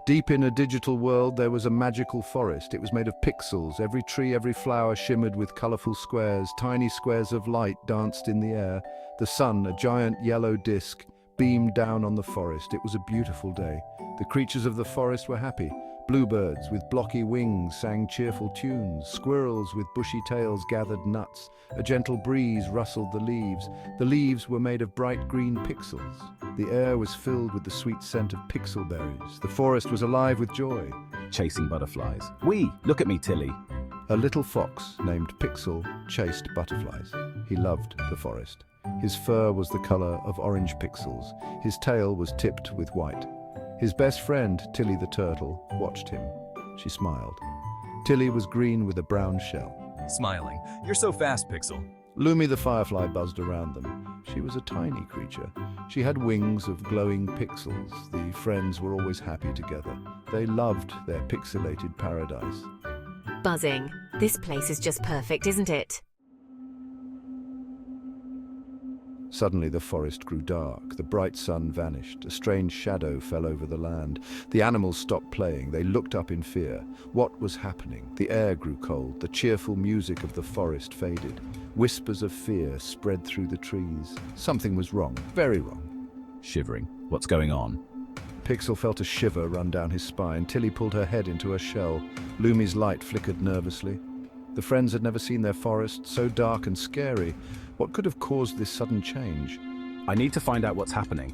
Deep in a digital world, there was a magical forest. It was made of pixels. Every tree, every flower shimmered with colorful squares. Tiny squares of light danced in the air. The sun, a giant yellow disk, beamed down on the forest. It was a beautiful day. The creatures of the forest were happy. Bluebirds with blocky wings sang cheerful tunes. Squirrels with bushy tails gathered nuts. A gentle breeze rustled the leaves. The leaves were made of bright green pixels. The air was filled with the sweet scent of pixel berries. The forest was alive with joy. Chasing butterflies. Wee, look at me, Tilly. A little fox named Pixel chased butterflies. He loved the forest. His fur was the color of orange pixels. His tail was tipped with white. His best friend, Tilly the turtle, watched him. She smiled. Tilly was green with a brown shell. Smiling. You're so fast, Pixel. Lumi the firefly buzzed around them. She was a tiny creature. She had wings of glowing pixels. The friends were always happy together. They loved their pixelated paradise. Buzzing. This place is just perfect, isn't it? Suddenly the forest grew dark. The bright sun vanished. A strange shadow fell over the land. The animals stopped playing. They looked up in fear. What was happening? The air grew cold. The cheerful music of the forest faded. Whispers of fear spread through the trees. Something was wrong, very wrong. Shivering. What's going on? Pixel felt a shiver run down his spine. Tilly pulled her head into her shell. Lumi's light flickered nervously. The friends had never seen their forest so dark and scary. What could have caused this sudden change? I need to find out what's happening.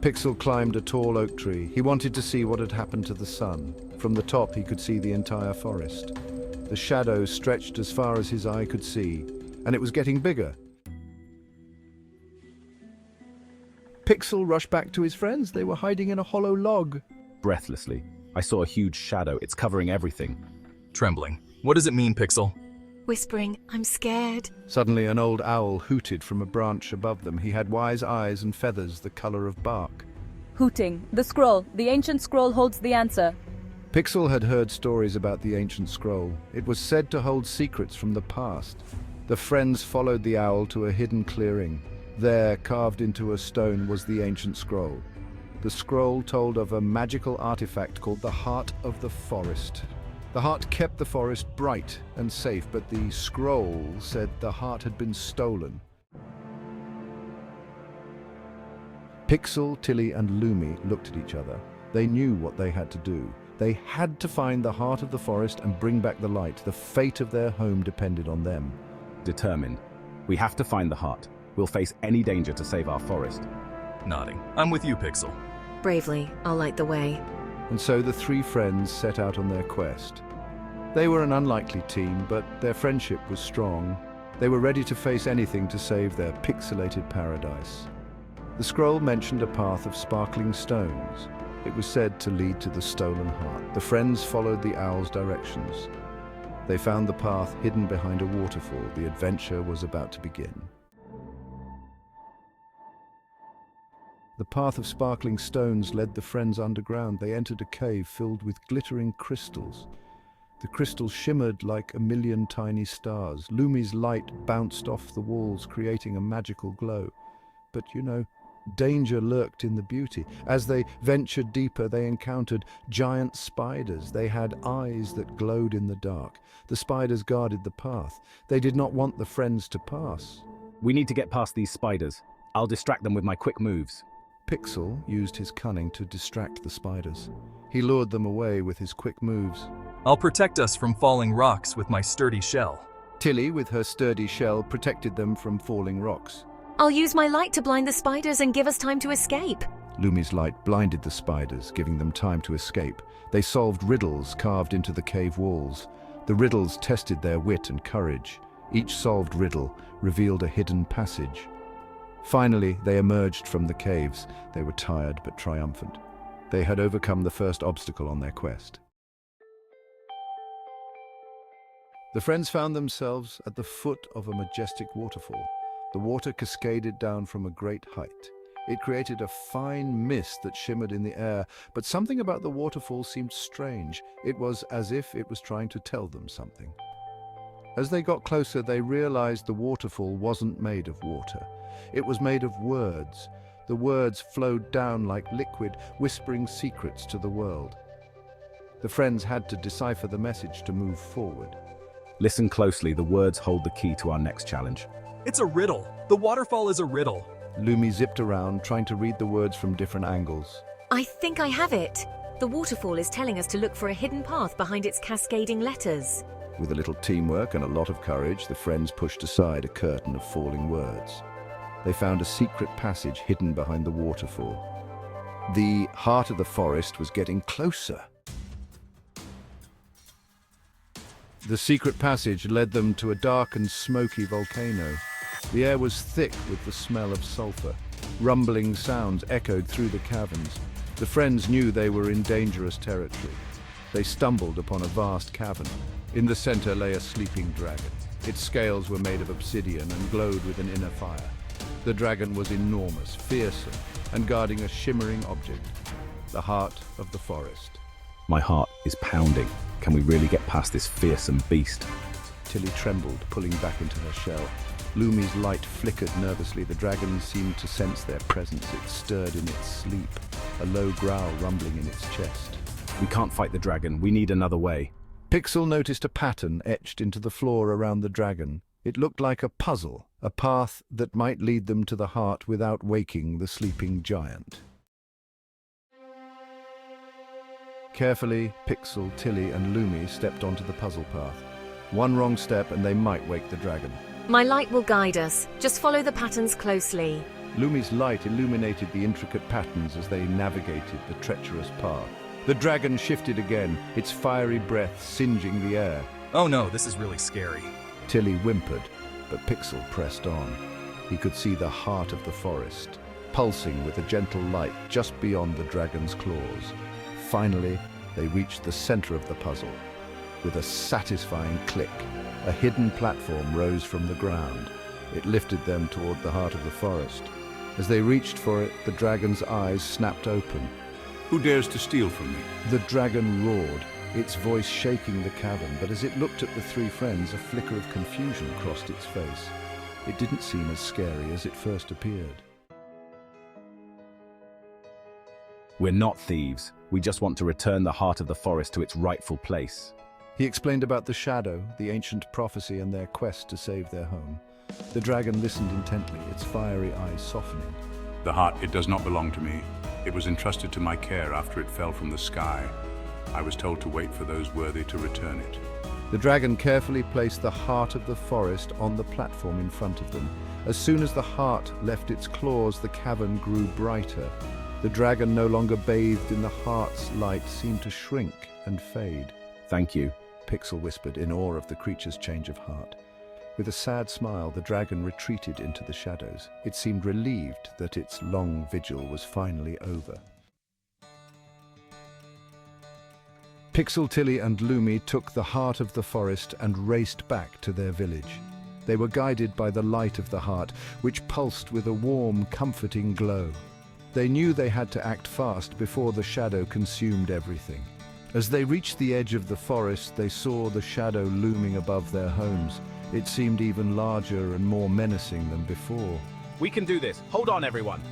Pixel climbed a tall oak tree. He wanted to see what had happened to the sun. From the top, he could see the entire forest. The shadow stretched as far as his eye could see, and it was getting bigger. Pixel rushed back to his friends. They were hiding in a hollow log. Breathlessly, I saw a huge shadow. It's covering everything. Trembling. What does it mean, Pixel? Whispering, I'm scared. Suddenly, an old owl hooted from a branch above them. He had wise eyes and feathers the color of bark. Hooting. The scroll. The ancient scroll holds the answer. Pixel had heard stories about the ancient scroll. It was said to hold secrets from the past. The friends followed the owl to a hidden clearing. There, carved into a stone, was the ancient scroll. The scroll told of a magical artifact called the Heart of the Forest. The heart kept the forest bright and safe, but the scroll said the heart had been stolen. Pixel, Tilly, and Lumi looked at each other. They knew what they had to do. They had to find the heart of the forest and bring back the light. The fate of their home depended on them. Determined. We have to find the heart. We'll face any danger to save our forest. Nodding. I'm with you, Pixel. Bravely, I'll light the way. And so the three friends set out on their quest. They were an unlikely team, but their friendship was strong. They were ready to face anything to save their pixelated paradise. The scroll mentioned a path of sparkling stones. It was said to lead to the stolen heart. The friends followed the owl's directions. They found the path hidden behind a waterfall. The adventure was about to begin. The path of sparkling stones led the friends underground. They entered a cave filled with glittering crystals. The crystals shimmered like a million tiny stars. Lumi's light bounced off the walls, creating a magical glow. But, danger lurked in the beauty. As they ventured deeper, they encountered giant spiders. They had eyes that glowed in the dark. The spiders guarded the path. They did not want the friends to pass. We need to get past these spiders. I'll distract them with my quick moves. Pixel used his cunning to distract the spiders. He lured them away with his quick moves. I'll protect us from falling rocks with my sturdy shell. Tilly, with her sturdy shell, protected them from falling rocks. I'll use my light to blind the spiders and give us time to escape. Lumi's light blinded the spiders, giving them time to escape. They solved riddles carved into the cave walls. The riddles tested their wit and courage. Each solved riddle revealed a hidden passage. Finally, they emerged from the caves. They were tired but triumphant. They had overcome the first obstacle on their quest. The friends found themselves at the foot of a majestic waterfall. The water cascaded down from a great height. It created a fine mist that shimmered in the air, but something about the waterfall seemed strange. It was as if it was trying to tell them something. As they got closer, they realized the waterfall wasn't made of water. It was made of words. The The words flowed down like liquid, whispering secrets to the world. The friends had to decipher the message to move forward. Listen closely, the words hold the key to our next challenge. It's a riddle. The waterfall is a riddle. Lumi zipped around, trying to read the words from different angles. I think I have it. The waterfall is telling us to look for a hidden path behind its cascading letters. With a little teamwork and a lot of courage, the friends pushed aside a curtain of falling words. They found a secret passage hidden behind the waterfall. The heart of the forest was getting closer. The secret passage led them to a dark and smoky volcano. The air was thick with the smell of sulfur. Rumbling sounds echoed through the caverns. The friends knew they were in dangerous territory. They stumbled upon a vast cavern. In the center lay a sleeping dragon. Its scales were made of obsidian and glowed with an inner fire. The dragon was enormous, fearsome, and guarding a shimmering object, the heart of the forest. My heart is pounding. Can we really get past this fearsome beast? Tilly trembled, pulling back into her shell. Lumi's light flickered nervously. The dragon seemed to sense their presence. It stirred in its sleep, a low growl rumbling in its chest. We can't fight the dragon. We need another way. Pixel noticed a pattern etched into the floor around the dragon. It looked like a puzzle, a path that might lead them to the heart without waking the sleeping giant. Carefully, Pixel, Tilly, and Lumi stepped onto the puzzle path. One wrong step and they might wake the dragon. My light will guide us. Just follow the patterns closely. Lumi's light illuminated the intricate patterns as they navigated the treacherous path. The dragon shifted again, its fiery breath singeing the air. Oh no, this is really scary. Tilly whimpered, but Pixel pressed on. He could see the heart of the forest, pulsing with a gentle light just beyond the dragon's claws. Finally, they reached the center of the puzzle. With a satisfying click, a hidden platform rose from the ground. It lifted them toward the heart of the forest. As they reached for it, the dragon's eyes snapped open. Who dares to steal from me? The dragon roared, its voice shaking the cavern, but as it looked at the three friends, a flicker of confusion crossed its face. It didn't seem as scary as it first appeared. We're not thieves. We just want to return the heart of the forest to its rightful place. He explained about the shadow, the ancient prophecy, and their quest to save their home. The dragon listened intently, its fiery eyes softening. The heart, it does not belong to me. It was entrusted to my care after it fell from the sky. I was told to wait for those worthy to return it. The dragon carefully placed the heart of the forest on the platform in front of them. As soon as the heart left its claws, the cavern grew brighter. The dragon, no longer bathed in the heart's light, seemed to shrink and fade. Thank you. Pixel whispered in awe of the creature's change of heart. With a sad smile, the dragon retreated into the shadows. It seemed relieved that its long vigil was finally over. Pixel, Tilly, and Lumi took the heart of the forest and raced back to their village. They were guided by the light of the heart, which pulsed with a warm, comforting glow. They knew they had to act fast before the shadow consumed everything. As they reached the edge of the forest, they saw the shadow looming above their homes. It seemed even larger and more menacing than before. We can do this. Hold on, everyone.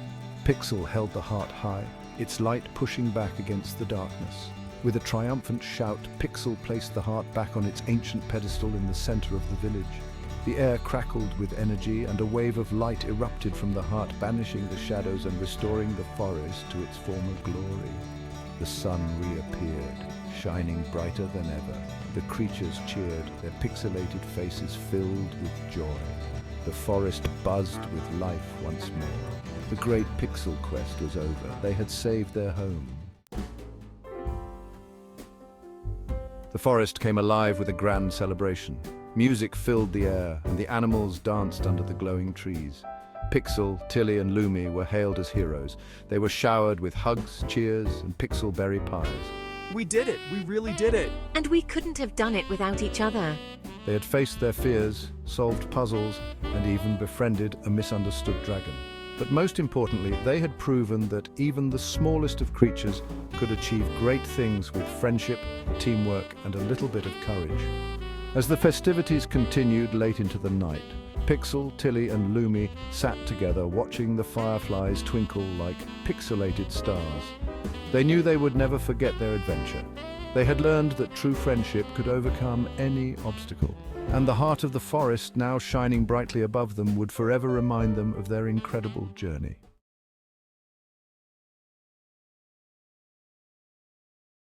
Pixel held the heart high, its light pushing back against the darkness. With a triumphant shout, Pixel placed the heart back on its ancient pedestal in the center of the village. The air crackled with energy, and a wave of light erupted from the heart, banishing the shadows and restoring the forest to its former glory. The sun reappeared, shining brighter than ever. The creatures cheered, their pixelated faces filled with joy. The forest buzzed with life once more. The great Pixel quest was over. They had saved their home. The forest came alive with a grand celebration. Music filled the air, and the animals danced under the glowing trees. Pixel, Tilly, and Lumi were hailed as heroes. They were showered with hugs, cheers, and pixel berry pies. We did it! We really did it! And we couldn't have done it without each other. They had faced their fears, solved puzzles, and even befriended a misunderstood dragon. But most importantly, they had proven that even the smallest of creatures could achieve great things with friendship, teamwork, and a little bit of courage. As the festivities continued late into the night, Pixel, Tilly and Lumi sat together watching the fireflies twinkle like pixelated stars. They knew they would never forget their adventure. They had learned that true friendship could overcome any obstacle, and the heart of the forest, now shining brightly above them, would forever remind them of their incredible journey.